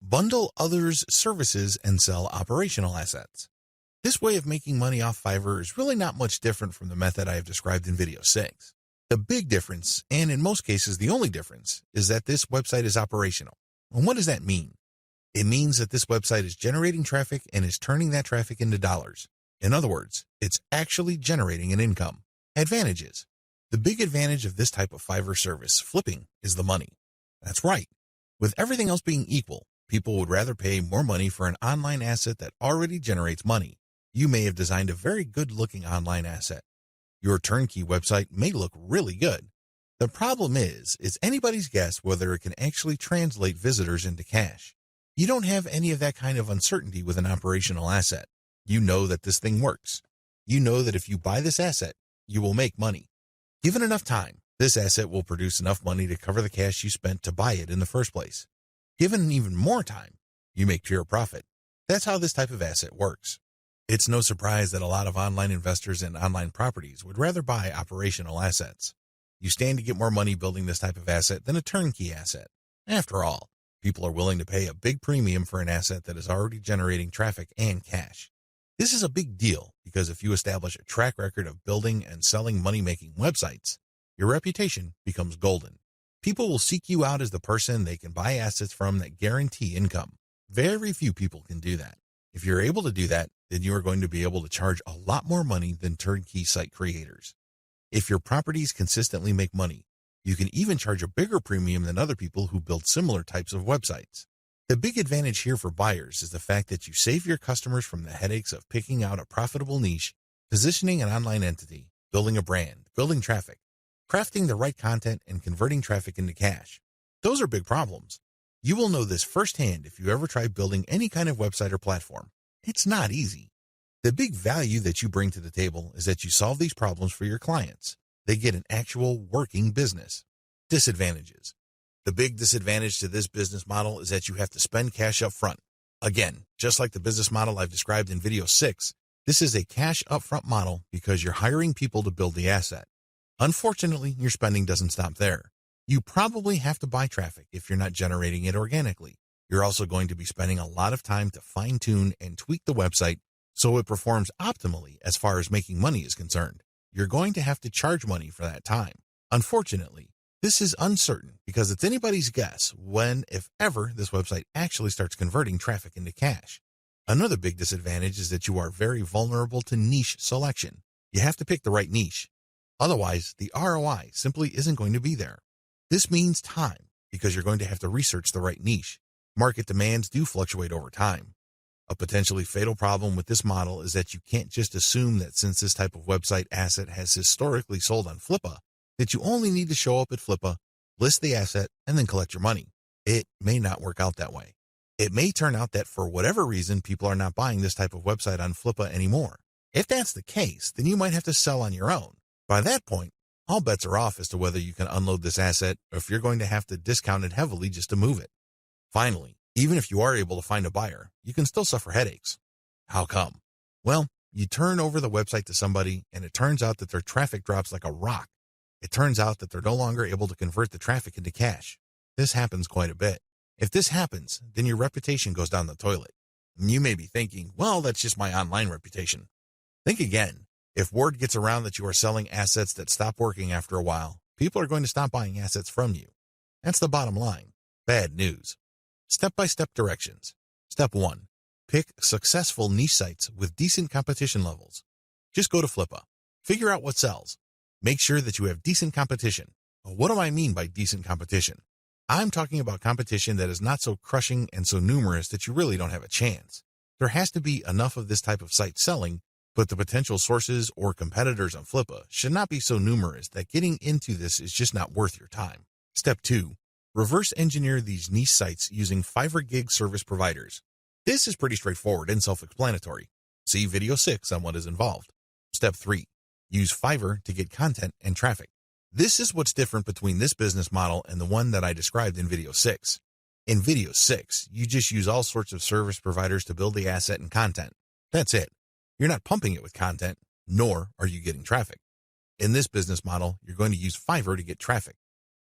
Bundle others' services and sell operational assets. This way of making money off Fiverr is really not much different from the method I have described in video 6. The big difference, and in most cases the only difference, is that this website is operational. And what does that mean? It means that this website is generating traffic and is turning that traffic into dollars. In other words, it's actually generating an income. Advantages. The big advantage of this type of Fiverr service, flipping, is the money. That's right. With everything else being equal, people would rather pay more money for an online asset that already generates money. You may have designed a very good-looking online asset. Your turnkey website may look really good. The problem is, it's anybody's guess whether it can actually translate visitors into cash. You don't have any of that kind of uncertainty with an operational asset. You know that this thing works. You know that if you buy this asset, you will make money. Given enough time, this asset will produce enough money to cover the cash you spent to buy it in the first place. Given even more time, you make pure profit. That's how this type of asset works. It's no surprise that a lot of online investors in online properties would rather buy operational assets. You stand to get more money building this type of asset than a turnkey asset. After all, people are willing to pay a big premium for an asset that is already generating traffic and cash. This is a big deal because if you establish a track record of building and selling money-making websites, your reputation becomes golden. People will seek you out as the person they can buy assets from that guarantee income. Very few people can do that. If you're able to do that, then you are going to be able to charge a lot more money than turnkey site creators. If your properties consistently make money, you can even charge a bigger premium than other people who build similar types of websites. The big advantage here for buyers is the fact that you save your customers from the headaches of picking out a profitable niche, positioning an online entity, building a brand, building traffic, crafting the right content, and converting traffic into cash. Those are big problems. You will know this firsthand if you ever try building any kind of website or platform. It's not easy. The big value that you bring to the table is that you solve these problems for your clients. They get an actual working business. Disadvantages. The big disadvantage to this business model is that you have to spend cash up front. Again, just like the business model I've described in video 6, this is a cash upfront model because you're hiring people to build the asset. Unfortunately, your spending doesn't stop there. You probably have to buy traffic if you're not generating it organically. You're also going to be spending a lot of time to fine-tune and tweak the website so it performs optimally as far as making money is concerned. You're going to have to charge money for that time. Unfortunately, this is uncertain because it's anybody's guess when, if ever, this website actually starts converting traffic into cash. Another big disadvantage is that you are very vulnerable to niche selection. You have to pick the right niche. Otherwise, the ROI simply isn't going to be there. This means time because you're going to have to research the right niche. Market demands do fluctuate over time. A potentially fatal problem with this model is that you can't just assume that since this type of website asset has historically sold on Flippa, that you only need to show up at Flippa, list the asset, and then collect your money. It may not work out that way. It may turn out that for whatever reason, people are not buying this type of website on Flippa anymore. If that's the case, then you might have to sell on your own. By that point, all bets are off as to whether you can unload this asset or if you're going to have to discount it heavily just to move it. Finally, even if you are able to find a buyer, you can still suffer headaches. How come? Well, you turn over the website to somebody and it turns out that their traffic drops like a rock. It turns out that they're no longer able to convert the traffic into cash. This happens quite a bit. If this happens, then your reputation goes down the toilet. And you may be thinking, well, that's just my online reputation. Think again. If word gets around that you are selling assets that stop working after a while, people are going to stop buying assets from you. That's the bottom line. Bad news. Step-by-step directions. Step 1. Pick successful niche sites with decent competition levels. Just go to Flippa. Figure out what sells. Make sure that you have decent competition. What do I mean by decent competition? I'm talking about competition that is not so crushing and so numerous that you really don't have a chance. There has to be enough of this type of site selling, but the potential sources or competitors on Flippa should not be so numerous that getting into this is just not worth your time. Step 2. Reverse engineer these niche sites using Fiverr gig service providers. This is pretty straightforward and self-explanatory. See video 6 on what is involved. Step 3. Use Fiverr to get content and traffic. This is what's different between this business model and the one that I described in video 6. In video 6, you just use all sorts of service providers to build the asset and content. That's it. You're not pumping it with content, nor are you getting traffic. In this business model, you're going to use Fiverr to get traffic.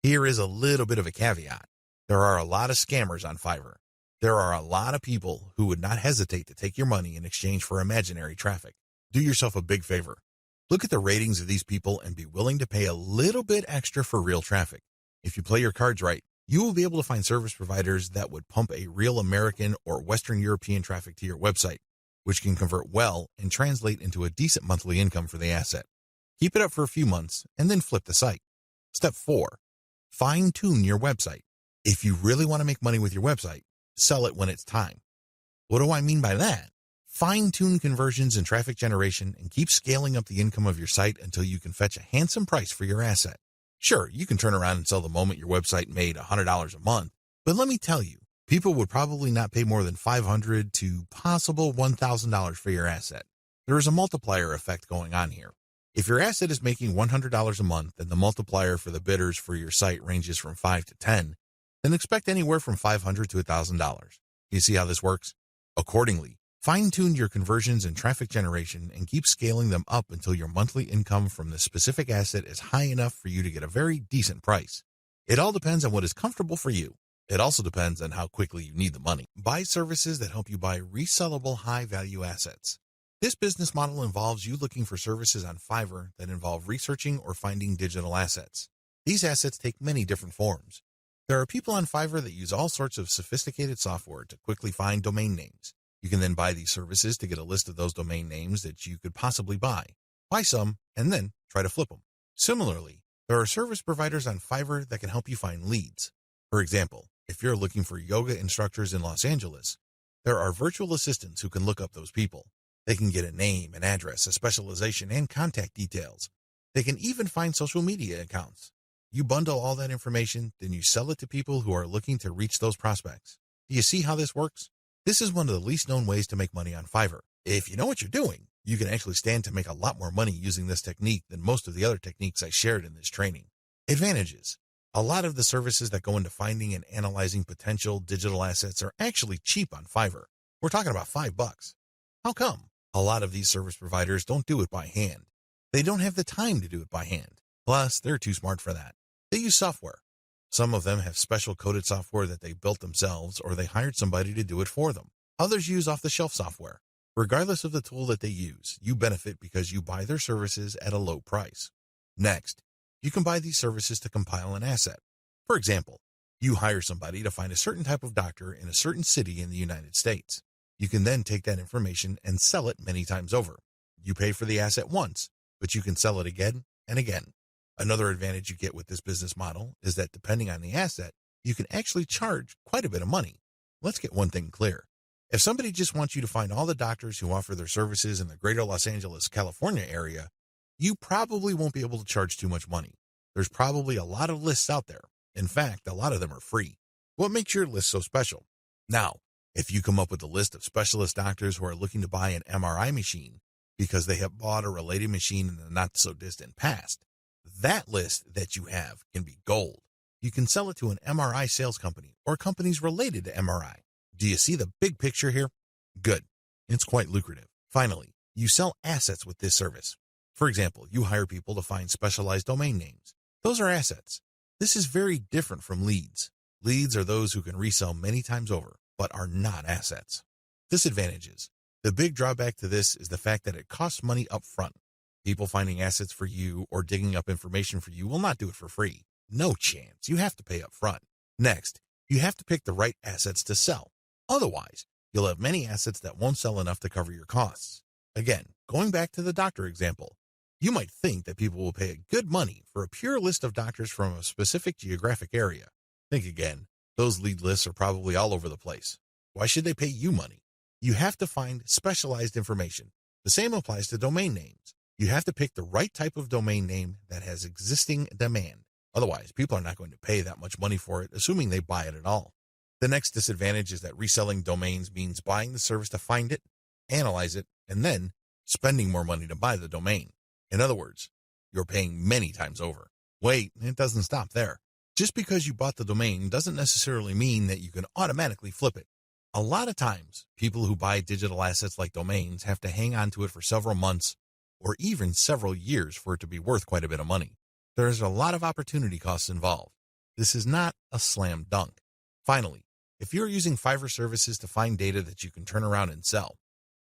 Here is a little bit of a caveat. There are a lot of scammers on Fiverr. There are a lot of people who would not hesitate to take your money in exchange for imaginary traffic. Do yourself a big favor. Look at the ratings of these people and be willing to pay a little bit extra for real traffic. If you play your cards right, you will be able to find service providers that would pump a real American or Western European traffic to your website, which can convert well and translate into a decent monthly income for the asset. Keep it up for a few months and then flip the site. Step 4. Fine-tune your website. If you really want to make money with your website, sell it when it's time. What do I mean by that? Fine-tune conversions and traffic generation and keep scaling up the income of your site until you can fetch a handsome price for your asset. Sure, you can turn around and sell the moment your website made $100 a month, but let me tell you, people would probably not pay more than $500 to possible $1,000 for your asset. There is a multiplier effect going on here. If your asset is making $100 a month and the multiplier for the bidders for your site ranges from 5 to 10, then expect anywhere from $500 to $1,000. You see how this works? Accordingly, fine-tune your conversions and traffic generation and keep scaling them up until your monthly income from the specific asset is high enough for you to get a very decent price. It all depends on what is comfortable for you. It also depends on how quickly you need the money. Buy services that help you buy resellable high-value assets. This business model involves you looking for services on Fiverr that involve researching or finding digital assets. These assets take many different forms. There are people on Fiverr that use all sorts of sophisticated software to quickly find domain names. You can then buy these services to get a list of those domain names that you could possibly buy. Buy some, and then try to flip them. Similarly, there are service providers on Fiverr that can help you find leads. For example, if you're looking for yoga instructors in Los Angeles, there are virtual assistants who can look up those people. They can get a name, an address, a specialization, and contact details. They can even find social media accounts. You bundle all that information, then you sell it to people who are looking to reach those prospects. Do you see how this works? This is one of the least known ways to make money on Fiverr. If you know what you're doing, you can actually stand to make a lot more money using this technique than most of the other techniques I shared in this training. Advantages. A lot of the services that go into finding and analyzing potential digital assets are actually cheap on Fiverr. We're talking about $5. How come? A lot of these service providers don't do it by hand. They don't have the time to do it by hand. Plus, they're too smart for that. They use software. Some of them have special coded software that they built themselves or they hired somebody to do it for them. Others use off-the-shelf software. Regardless of the tool that they use, you benefit because you buy their services at a low price. Next, you can buy these services to compile an asset. For example, you hire somebody to find a certain type of doctor in a certain city in the United States. You can then take that information and sell it many times over. You pay for the asset once, but you can sell it again and again. Another advantage you get with this business model is that depending on the asset, you can actually charge quite a bit of money. Let's get one thing clear. If somebody just wants you to find all the doctors who offer their services in the greater Los Angeles, California area, you probably won't be able to charge too much money. There's probably a lot of lists out there. In fact, a lot of them are free. What makes your list so special? Now, if you come up with a list of specialist doctors who are looking to buy an MRI machine because they have bought a related machine in the not-so-distant past, that list that you have can be gold. You can sell it to an MRI sales company or companies related to MRI. Do you see the big picture here? Good. It's quite lucrative. Finally, you sell assets with this service. For example, you hire people to find specialized domain names. Those are assets. This is very different from leads. Leads are those who can resell many times over, but are not assets. Disadvantages. The big drawback to this is the fact that it costs money up front. People finding assets for you or digging up information for you will not do it for free. No chance. You have to pay up front. Next, you have to pick the right assets to sell. Otherwise, you'll have many assets that won't sell enough to cover your costs. Again, going back to the doctor example, you might think that people will pay good money for a pure list of doctors from a specific geographic area. Think again. Those lead lists are probably all over the place. Why should they pay you money? You have to find specialized information. The same applies to domain names. You have to pick the right type of domain name that has existing demand. Otherwise, people are not going to pay that much money for it, assuming they buy it at all. The next disadvantage is that reselling domains means buying the service to find it, analyze it, and then spending more money to buy the domain. In other words, you're paying many times over. Wait, it doesn't stop there. Just because you bought the domain doesn't necessarily mean that you can automatically flip it. A lot of times, people who buy digital assets like domains have to hang on to it for several months or even several years for it to be worth quite a bit of money. There's a lot of opportunity costs involved. This is not a slam dunk. Finally, If you're using Fiverr services to find data that you can turn around and sell,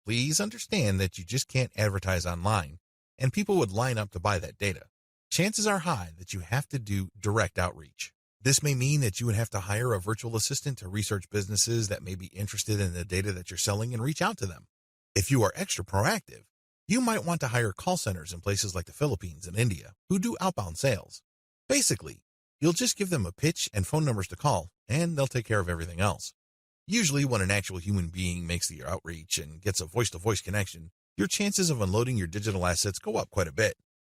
please understand that you just can't advertise online, and people would line up to buy that data. Chances are high that you have to do direct outreach. This may mean that you would have to hire a virtual assistant to research businesses that may be interested in the data that you're selling and reach out to them. If you are extra proactive, you might want to hire call centers in places like the Philippines and India who do outbound sales. Basically, you'll just give them a pitch and phone numbers to call, and they'll take care of everything else. Usually when an actual human being makes the outreach and gets a voice-to-voice connection, your chances of unloading your digital assets go up quite a bit.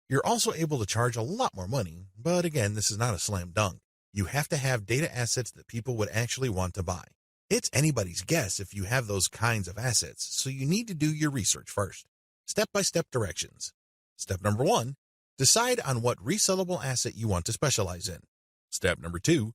You're also able to charge a lot more money, but again, this is not a slam dunk. You have to have data assets that people would actually want to buy. It's anybody's guess if you have those kinds of assets, so you need to do your research first. Step-by-step directions. Step number 1, decide on what resellable asset you want to specialize in. Step number 2,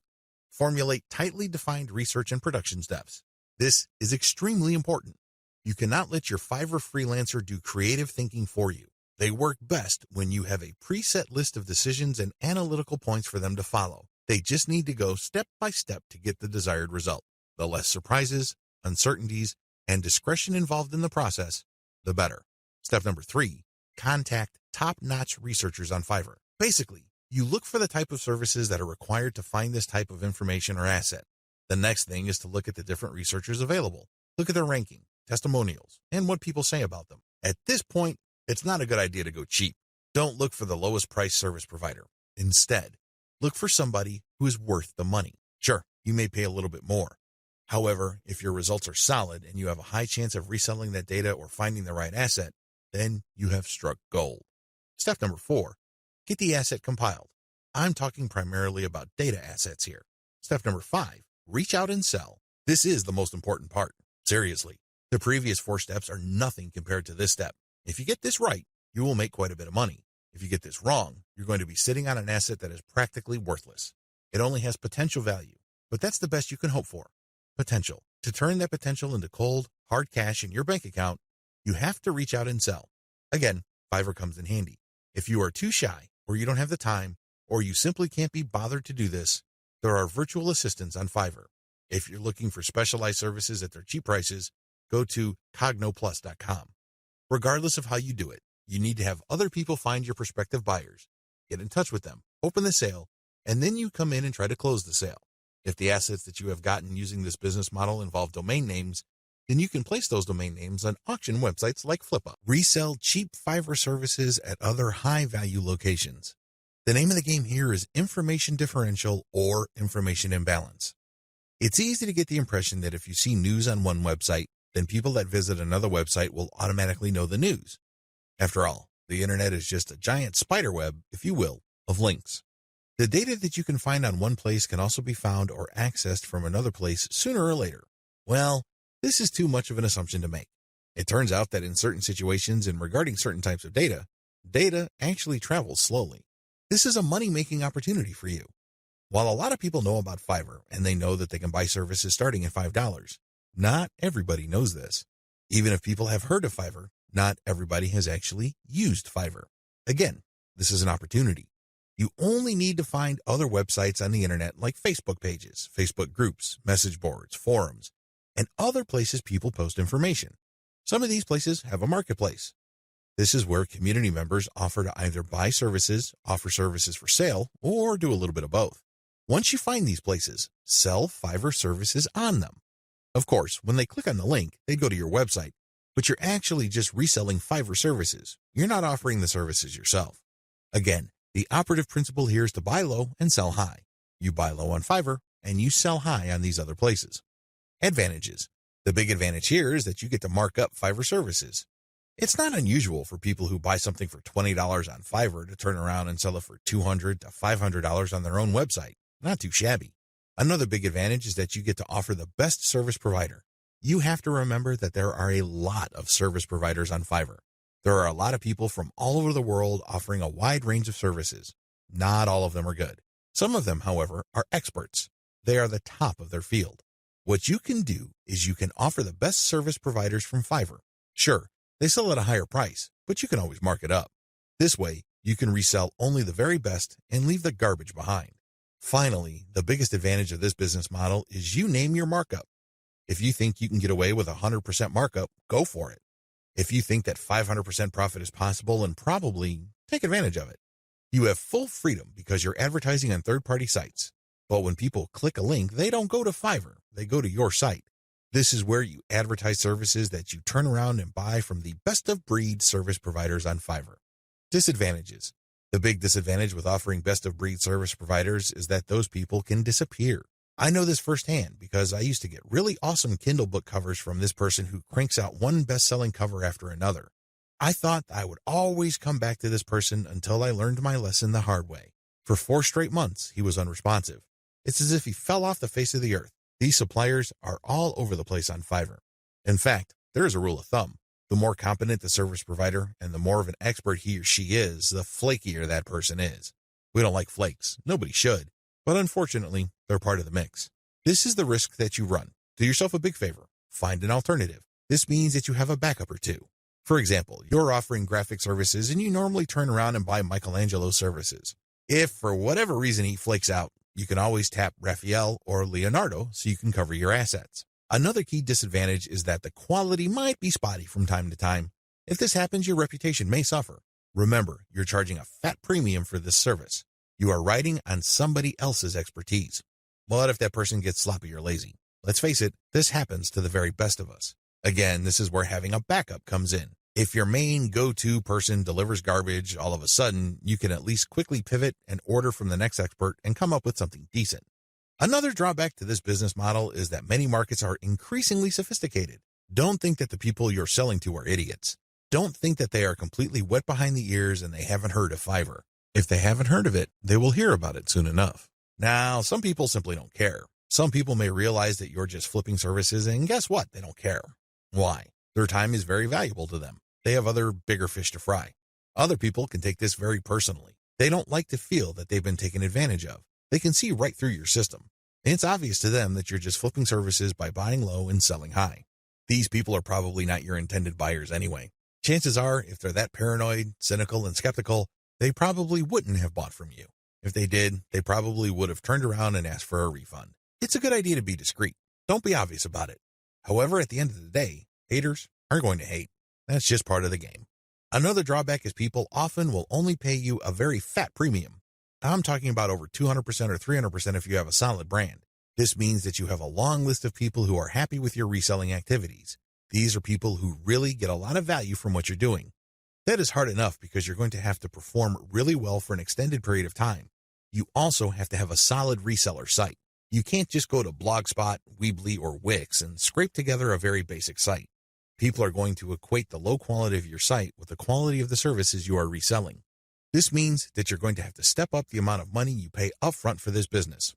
formulate tightly defined research and production steps. This is extremely important. You cannot let your Fiverr freelancer do creative thinking for you. They work best when you have a preset list of decisions and analytical points for them to follow. They just need to go step by step to get the desired result. The less surprises, uncertainties, and discretion involved in the process, the better. Step number 3, contact top-notch researchers on Fiverr. Basically, you look for the type of services that are required to find this type of information or asset. The next thing is to look at the different researchers available. Look at their ranking, testimonials, and what people say about them. At this point, it's not a good idea to go cheap. Don't look for the lowest price service provider. Instead, look for somebody who is worth the money. Sure, you may pay a little bit more. However, if your results are solid and you have a high chance of reselling that data or finding the right asset, then you have struck gold. Step number 4, get the asset compiled. I'm talking primarily about data assets here. Step number 5, reach out and sell. This is the most important part. Seriously, the previous 4 steps are nothing compared to this step. If you get this right, you will make quite a bit of money. If you get this wrong, you're going to be sitting on an asset that is practically worthless. It only has potential value, but that's the best you can hope for. Potential. To turn that potential into cold, hard cash in your bank account, you have to reach out and sell. Again, Fiverr comes in handy. If you are too shy, or you don't have the time, or you simply can't be bothered to do this, there are virtual assistants on Fiverr. If you're looking for specialized services at their cheap prices, go to cognoplus.com. Regardless of how you do it, you need to have other people find your prospective buyers, get in touch with them, open the sale, and then you come in and try to close the sale. If the assets that you have gotten using this business model involve domain names, then you can place those domain names on auction websites like Flippa. Resell cheap Fiverr services at other high-value locations. The name of the game here is information differential or information imbalance. It's easy to get the impression that if you see news on one website, then people that visit another website will automatically know the news. After all, the internet is just a giant spider web, if you will, of links. The data that you can find on one place can also be found or accessed from another place sooner or later. Well, this is too much of an assumption to make. It turns out that in certain situations and regarding certain types of data, data actually travels slowly. This is a money-making opportunity for you. While a lot of people know about Fiverr and they know that they can buy services starting at $5, not everybody knows this. Even if people have heard of Fiverr, not everybody has actually used Fiverr. Again, this is an opportunity. You only need to find other websites on the internet like Facebook pages, Facebook groups, message boards, forums, and other places people post information. Some of these places have a marketplace. This is where community members offer to either buy services, offer services for sale, or do a little bit of both. Once you find these places, sell Fiverr services on them. Of course, when they click on the link, they go to your website, but you're actually just reselling Fiverr services. You're not offering the services yourself. Again, the operative principle here is to buy low and sell high. You buy low on Fiverr, and you sell high on these other places. Advantages. The big advantage here is that you get to mark up Fiverr services. It's not unusual for people who buy something for $20 on Fiverr to turn around and sell it for $200 to $500 on their own website. Not too shabby. Another big advantage is that you get to offer the best service provider. You have to remember that there are a lot of service providers on Fiverr. There are a lot of people from all over the world offering a wide range of services. Not all of them are good. Some of them, however, are experts. They are the top of their field. What you can do is you can offer the best service providers from Fiverr. Sure, they sell at a higher price, but you can always mark it up. This way, you can resell only the very best and leave the garbage behind. Finally, the biggest advantage of this business model is you name your markup. If you think you can get away with 100% markup, go for it. If you think that 500% profit is possible, and probably take advantage of it. You have full freedom because you're advertising on third-party sites. But when people click a link, they don't go to Fiverr, they go to your site. This is where you advertise services that you turn around and buy from the best-of-breed service providers on Fiverr. Disadvantages. The big disadvantage with offering best-of-breed service providers is that those people can disappear. I know this firsthand because I used to get really awesome Kindle book covers from this person who cranks out one best-selling cover after another. I thought I would always come back to this person until I learned my lesson the hard way. For 4 straight months, he was unresponsive. It's as if he fell off the face of the earth. These suppliers are all over the place on Fiverr. In fact, there is a rule of thumb. The more competent the service provider and the more of an expert he or she is, the flakier that person is. We don't like flakes. Nobody should. But unfortunately, they're part of the mix. This is the risk that you run. Do yourself a big favor. Find an alternative. This means that you have a backup or two. For example, you're offering graphic services and you normally turn around and buy Michelangelo's services. If for whatever reason he flakes out, you can always tap Raphael or Leonardo so you can cover your assets. Another key disadvantage is that the quality might be spotty from time to time. If this happens, your reputation may suffer. Remember, you're charging a fat premium for this service. You are riding on somebody else's expertise. What if that person gets sloppy or lazy? Let's face it, this happens to the very best of us. Again, this is where having a backup comes in. If your main go-to person delivers garbage, all of a sudden, you can at least quickly pivot and order from the next expert and come up with something decent. Another drawback to this business model is that many markets are increasingly sophisticated. Don't think that the people you're selling to are idiots. Don't think that they are completely wet behind the ears and they haven't heard of Fiverr. If they haven't heard of it, they will hear about it soon enough. Now, some people simply don't care. Some people may realize that you're just flipping services, and guess what? They don't care. Why? Their time is very valuable to them. They have other bigger fish to fry. Other people can take this very personally. They don't like to feel that they've been taken advantage of. They can see right through your system. And it's obvious to them that you're just flipping services by buying low and selling high. These people are probably not your intended buyers anyway. Chances are, if they're that paranoid, cynical, and skeptical, they probably wouldn't have bought from you. If they did, they probably would have turned around and asked for a refund. It's a good idea to be discreet. Don't be obvious about it. However, at the end of the day, haters are going to hate. That's just part of the game. Another drawback is people often will only pay you a very fat premium. I'm talking about over 200% or 300% if you have a solid brand. This means that you have a long list of people who are happy with your reselling activities. These are people who really get a lot of value from what you're doing. That is hard enough because you're going to have to perform really well for an extended period of time. You also have to have a solid reseller site. You can't just go to Blogspot, Weebly, or Wix and scrape together a very basic site. People are going to equate the low quality of your site with the quality of the services you are reselling. This means that you're going to have to step up the amount of money you pay upfront for this business.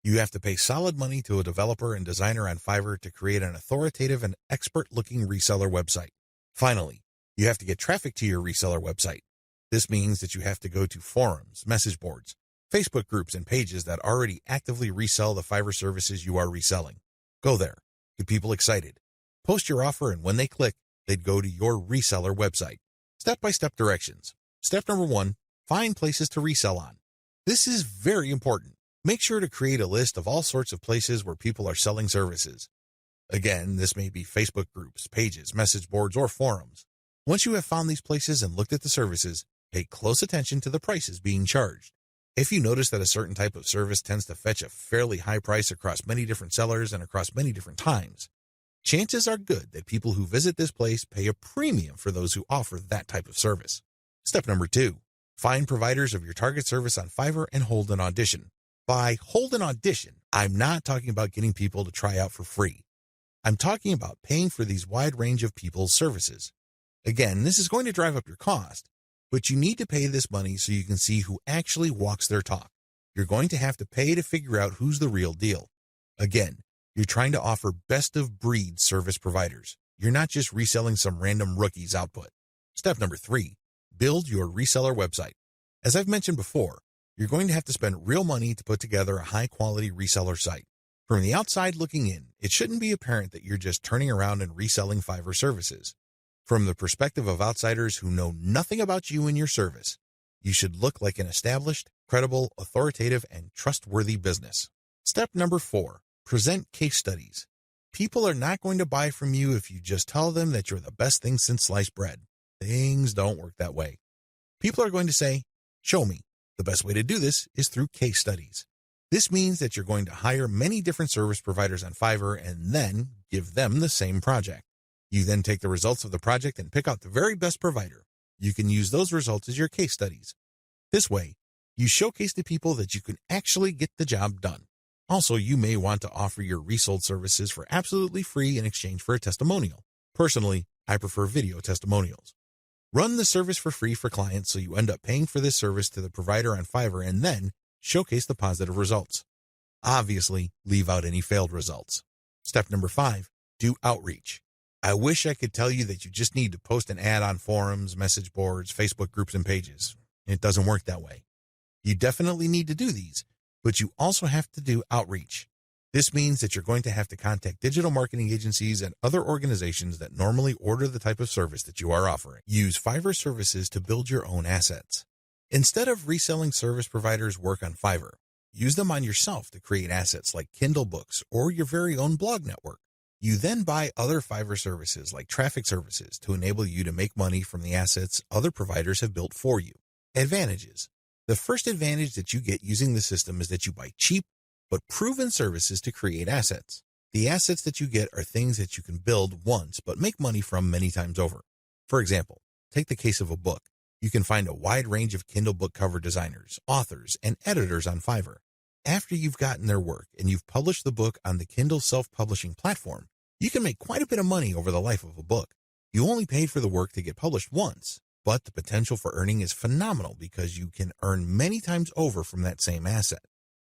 You have to pay solid money to a developer and designer on Fiverr to create an authoritative and expert-looking reseller website. Finally, you have to get traffic to your reseller website. This means that you have to go to forums, message boards, Facebook groups, and pages that already actively resell the Fiverr services you are reselling. Go there. Get people excited. Post your offer, and when they click, they'd go to your reseller website. Step-by-step directions. Step number 1, find places to resell on. This is very important. Make sure to create a list of all sorts of places where people are selling services. Again, this may be Facebook groups, pages, message boards, or forums. Once you have found these places and looked at the services, pay close attention to the prices being charged. If you notice that a certain type of service tends to fetch a fairly high price across many different sellers and across many different times, chances are good that people who visit this place pay a premium for those who offer that type of service. Step number 2, find providers of your target service on Fiverr and hold an audition. By hold an audition, I'm not talking about getting people to try out for free. I'm talking about paying for these wide range of people's services. Again, this is going to drive up your cost, but you need to pay this money so you can see who actually walks their talk. You're going to have to pay to figure out who's the real deal. Again, you're trying to offer best-of-breed service providers. You're not just reselling some random rookie's output. Step number 3, build your reseller website. As I've mentioned before, you're going to have to spend real money to put together a high-quality reseller site. From the outside looking in, it shouldn't be apparent that you're just turning around and reselling Fiverr services. From the perspective of outsiders who know nothing about you and your service, You should look like an established, credible, authoritative, and trustworthy business. Step number 4, present case studies. People are not going to buy from you if you just tell them that you're the best thing since sliced bread. Things don't work that way. People are going to say, show me. The best way to do this is through case studies. This means that you're going to hire many different service providers on Fiverr and then give them the same project. You then take the results of the project and pick out the very best provider. You can use those results as your case studies. This way, you showcase to people that you can actually get the job done. Also, you may want to offer your resold services for absolutely free in exchange for a testimonial. Personally, I prefer video testimonials. Run the service for free for clients so you end up paying for this service to the provider on Fiverr and then showcase the positive results. Obviously, leave out any failed results. Step number 5, do outreach. I wish I could tell you that you just need to post an ad on forums, message boards, Facebook groups, and pages. It doesn't work that way. You definitely need to do these, but you also have to do outreach. This means that you're going to have to contact digital marketing agencies and other organizations that normally order the type of service that you are offering. Use Fiverr services to build your own assets. Instead of reselling service providers' work on Fiverr, use them on yourself to create assets like Kindle books or your very own blog network. You then buy other Fiverr services like traffic services to enable you to make money from the assets other providers have built for you. Advantages. The first advantage that you get using the system is that you buy cheap but proven services to create assets. The assets that you get are things that you can build once but make money from many times over. For example, take the case of a book. You can find a wide range of Kindle book cover designers, authors, and editors on Fiverr. After you've gotten their work and you've published the book on the Kindle self-publishing platform, you can make quite a bit of money over the life of a book. You only paid for the work to get published once, but the potential for earning is phenomenal because you can earn many times over from that same asset.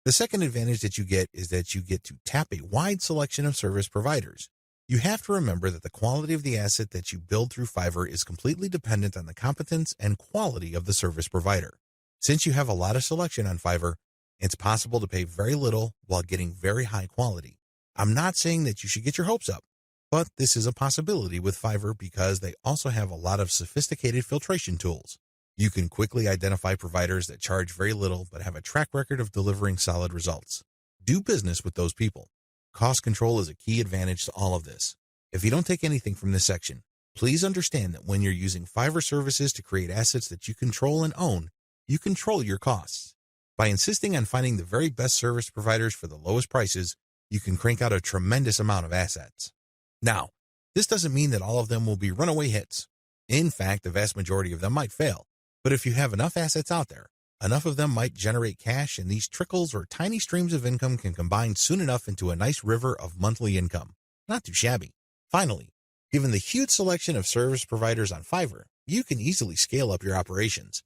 The second advantage that you get is that you get to tap a wide selection of service providers. You have to remember that the quality of the asset that you build through Fiverr is completely dependent on the competence and quality of the service provider. Since you have a lot of selection on Fiverr, it's possible to pay very little while getting very high quality. I'm not saying that you should get your hopes up, but this is a possibility with Fiverr because they also have a lot of sophisticated filtration tools. You can quickly identify providers that charge very little but have a track record of delivering solid results. Do business with those people. Cost control is a key advantage to all of this. If you don't take anything from this section, please understand that when you're using Fiverr services to create assets that you control and own, you control your costs. By insisting on finding the very best service providers for the lowest prices, you can crank out a tremendous amount of assets. Now, this doesn't mean that all of them will be runaway hits. In fact, the vast majority of them might fail. But if you have enough assets out there, enough of them might generate cash, and these trickles or tiny streams of income can combine soon enough into a nice river of monthly income. Not too shabby. Finally, given the huge selection of service providers on Fiverr, you can easily scale up your operations.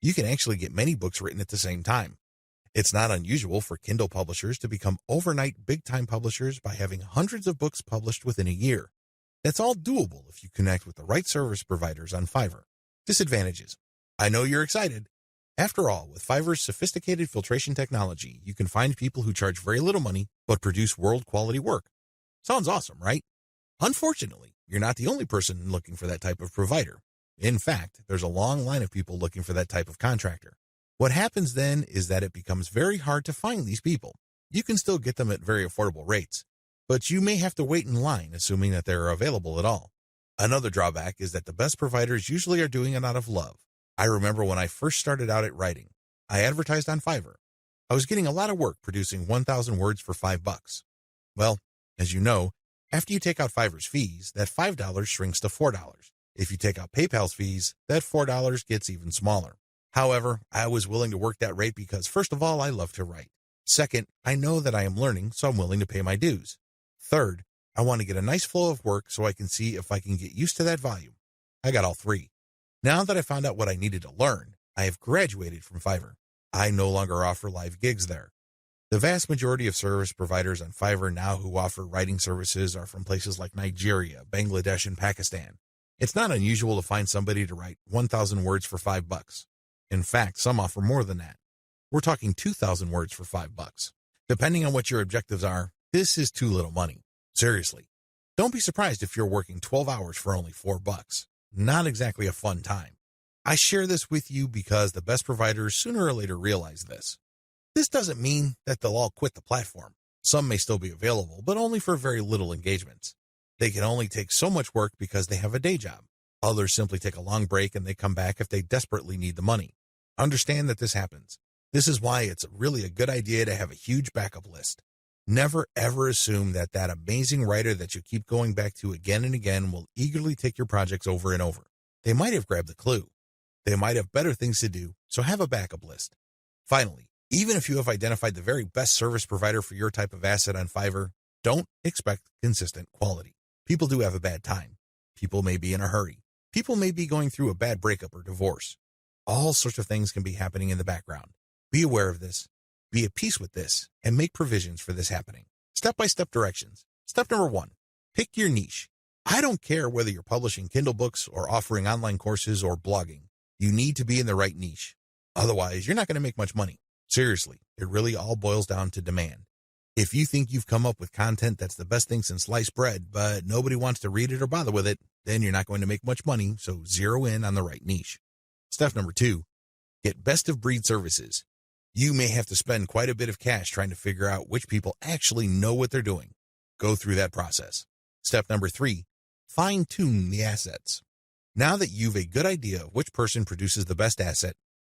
You can actually get many books written at the same time. It's not unusual for Kindle publishers to become overnight big-time publishers by having hundreds of books published within a year. That's all doable if you connect with the right service providers on Fiverr. Disadvantages. I know you're excited. After all, with Fiverr's sophisticated filtration technology, you can find people who charge very little money but produce world-quality work. Sounds awesome, right? Unfortunately, you're not the only person looking for that type of provider. In fact, there's a long line of people looking for that type of contractor. What happens then is that it becomes very hard to find these people. You can still get them at very affordable rates, but you may have to wait in line, assuming that they're available at all. Another drawback is that the best providers usually are doing it out of love. I remember when I first started out at writing, I advertised on Fiverr. I was getting a lot of work producing 1,000 words for $5. Well, as you know, after you take out Fiverr's fees, that $5 shrinks to $4. If you take out PayPal's fees, that $4 gets even smaller. However, I was willing to work that rate because, first of all, I love to write. Second, I know that I am learning, so I'm willing to pay my dues. Third, I want to get a nice flow of work so I can see if I can get used to that volume. I got all three. Now that I found out what I needed to learn, I have graduated from Fiverr. I no longer offer live gigs there. The vast majority of service providers on Fiverr now who offer writing services are from places like Nigeria, Bangladesh, and Pakistan. It's not unusual to find somebody to write 1,000 words for $5. In fact, some offer more than that. We're talking 2,000 words for $5. Depending on what your objectives are, this is too little money. Seriously. Don't be surprised if you're working 12 hours for only $4. Not exactly a fun time. I share this with you because the best providers sooner or later realize this. This doesn't mean that they'll all quit the platform. Some may still be available, but only for very little engagements. They can only take so much work because they have a day job. Others simply take a long break and they come back if they desperately need the money. Understand that this happens. This is why it's really a good idea to have a huge backup list. Never ever assume that that amazing writer that you keep going back to again and again will eagerly take your projects over and over. They might have grabbed the clue. They might have better things to do, so have a backup list. Finally, even if you have identified the very best service provider for your type of asset on Fiverr, don't expect consistent quality. People do have a bad time. People may be in a hurry. People may be going through a bad breakup or divorce. All sorts of things can be happening in the background. Be aware of this, be at peace with this, and make provisions for this happening. Step-by-step directions. Step number 1, pick your niche. I don't care whether you're publishing Kindle books or offering online courses or blogging. You need to be in the right niche. Otherwise, you're not going to make much money. Seriously, it really all boils down to demand. If you think you've come up with content that's the best thing since sliced bread, but nobody wants to read it or bother with it, then you're not going to make much money, so zero in on the right niche. Step number 2, get best-of-breed services. You may have to spend quite a bit of cash trying to figure out which people actually know what they're doing. Go through that process. Step number 3, fine-tune the assets. Now that you've a good idea of which person produces the best asset,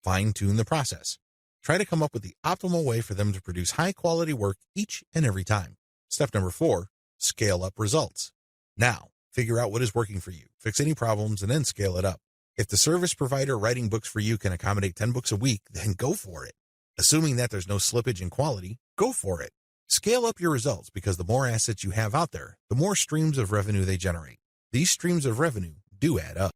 fine-tune the process. Try to come up with the optimal way for them to produce high-quality work each and every time. Step number 4, scale up results. Now, figure out what is working for you, fix any problems, and then scale it up. If the service provider writing books for you can accommodate 10 books a week, then go for it. Assuming that there's no slippage in quality, go for it. Scale up your results because the more assets you have out there, the more streams of revenue they generate. These streams of revenue do add up.